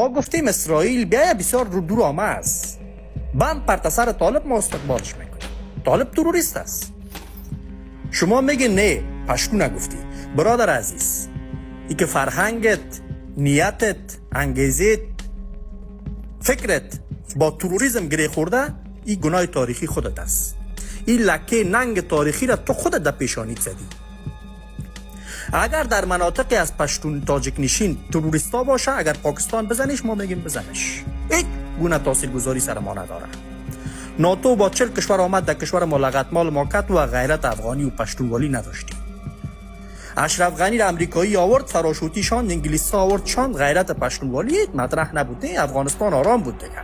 ما گفتیم اسرائیل بیا بسیار دور آمه است، بم پرتسر طالب ما استقبالش میکنیم، طالب تروریست است. شما میگین نه، پشکو نگفتی. برادر عزیز، ای که فرهنگت، نیتت، انگیزت، فکرت با تروریسم گره خورده، این گناه تاریخی خودت است. این لکه ننگ تاریخی را تو خودت در پیشانیت زدی. اگر در مناطقی از پشتون تاجک نشین تروریستا باشه، اگر پاکستان بزنش، ما میگیم بزنش، هیچ گونه تاثیرگذاری سر ما نداره. ناتو با 40 کشور آمد، در کشور ما لغت مال ماکت و غیرت افغانی و پشتونوالی نداشتی. اشرف غنی را امریکایی آورد، فراشوتی شاند، انگلیسی آورد شاند، غیرت پشتونوالی مطرح نبود. افغانستان آرام بود دیگه.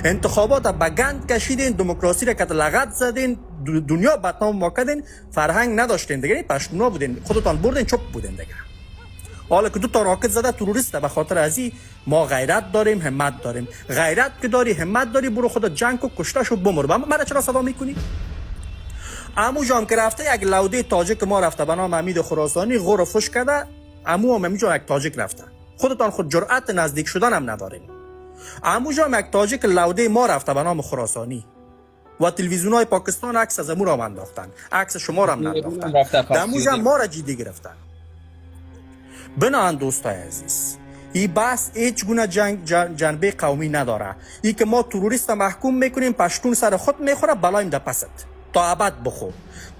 انتخابات به گند کشیدین، دموکراسی را که لغت زدین، دنیا بدنام ما کردین، فرهنگ نداشتین دیگه، پشتونا بودین، خودتان بردین، چپ بودین دیگه. حالا که دو تا راکت زده تروریست، به خاطر ازی ما غیرت داریم، همت داریم. غیرت که داری، همت داری، برو خودت جنگ کو، کشته شو، بمر. من چرا صدا میکنی؟ عمو جام که رفته یک لوده تاجک ما رفته به نام حمید خراسانی، غور فش کرده. عمو هم همینجا یک تاجک رفته. خودتان خود جرأت نزدیک شدن هم ندارین. عمو جام یک تاجک لوده ما رفته به نام خراسانی و تلویزیونای پاکستان عکس از امور هم انداختن، عکس شما را هم انداختن. عمو جام ما را جدی گرفتن. بنان دوستای عزیز، این بحث هیچ گونه جنبه قومی نداره. این که ما تروریست محکوم میکنیم، پشتون سر خود میخوره، بلایم در پست تا ابد بخو،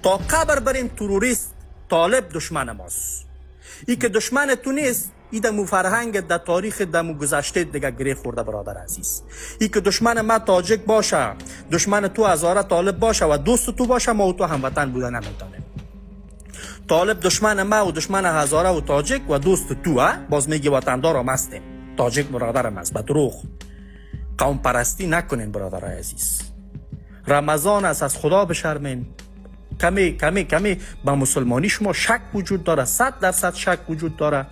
تا قبر بریم. تروریست طالب دشمن ماست. این که دشمن تو نیست، این دمو فرهنگ در تاریخ دمو گذشته دیگه گره خورده. برادر عزیز، این که دشمن ما تاجک باشه، دشمن تو هزاره طالب باشه و دوست تو باشه، ما و تو هموطن بودن نمیتونیم. طالب دشمن ما و دشمن هزاره و تاجک و دوست تو، باز میگی وطندار هم هستیم. تاجک برادرم است. به دروغ قوم پرستی نکنین برادر عزیز. رمضان است، از خدا بشرمین. کمی به مسلمانی شما شک وجود داره، 100% شک وجود داره.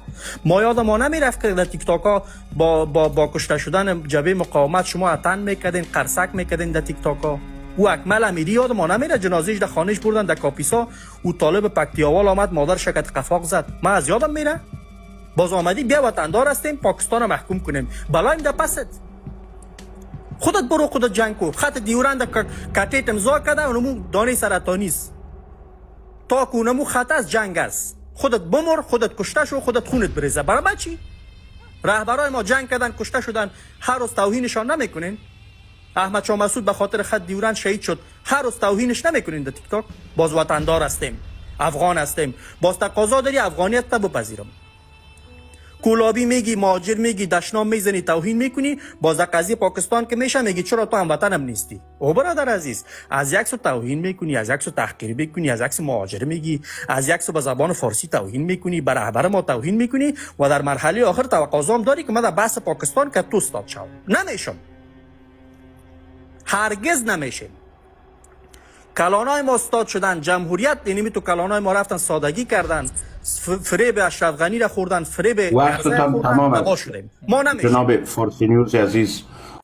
ما یاد ما نمیرفت که در تیک تاک ها با کشته شدن جبهه مقاومت شما اتن میکردین، قرصک میکردین در تیک تاک ها. او اکمل امیری یاد ما نمیره، جنازهش در خانهش بردن در کاپیسا، او طالب پکتیاوال آمد، مادر شکت قفاق زد. من از یادم میره. باز آمدی بیا وطندار هستیم، پاکستان رو محکوم کنیم، بلایم در پست. خودت برو، خودت جنگ کو. خط دیورند کاتیت امضا کرده، اونمو دانه سرطانی است. تا که اونمو خط از جنگ است. خودت بمر، خودت کشته شو، خودت خونت بریزه. برای چی؟ رهبرای ما جنگ کردن، کشته شدن، هر روز توهینشان نمیکنین؟ احمد شاه مسعود به خاطر خط دیورند شهید شد، هر روز توهینش نمیکنین در تیک تاک؟ باز وطندار هستیم، افغان هستیم، باز تقاضا داری افغانیت تا بپذیرم. کولابی میگی، مهاجر میگی، دشنام میزنی، توهین میکنی، باز قضیه پاکستان که میشه میگی چرا تو هموطنم نیستی. او برادر عزیز، از یک سو توهین میکنی، از یک سو تحقیر میکنی، از یک سو مهاجر میگی، از یک سو به زبان فارسی توهین میکنی، بر رهبر ما توهین میکنی و در مرحله آخر تقاضام داری که من در بحث پاکستان که تو استاد شم. نمیشم، هرگز نمیشه. کلانای ما استاد شدن، جمهوریت اینمی تو کلانای ما رفتن سادگی کردن، فریب اشرف غنی را خوردن، فریب وقتتان تمام است. ما نمیشه. جناب فارسی نیوز عزیز،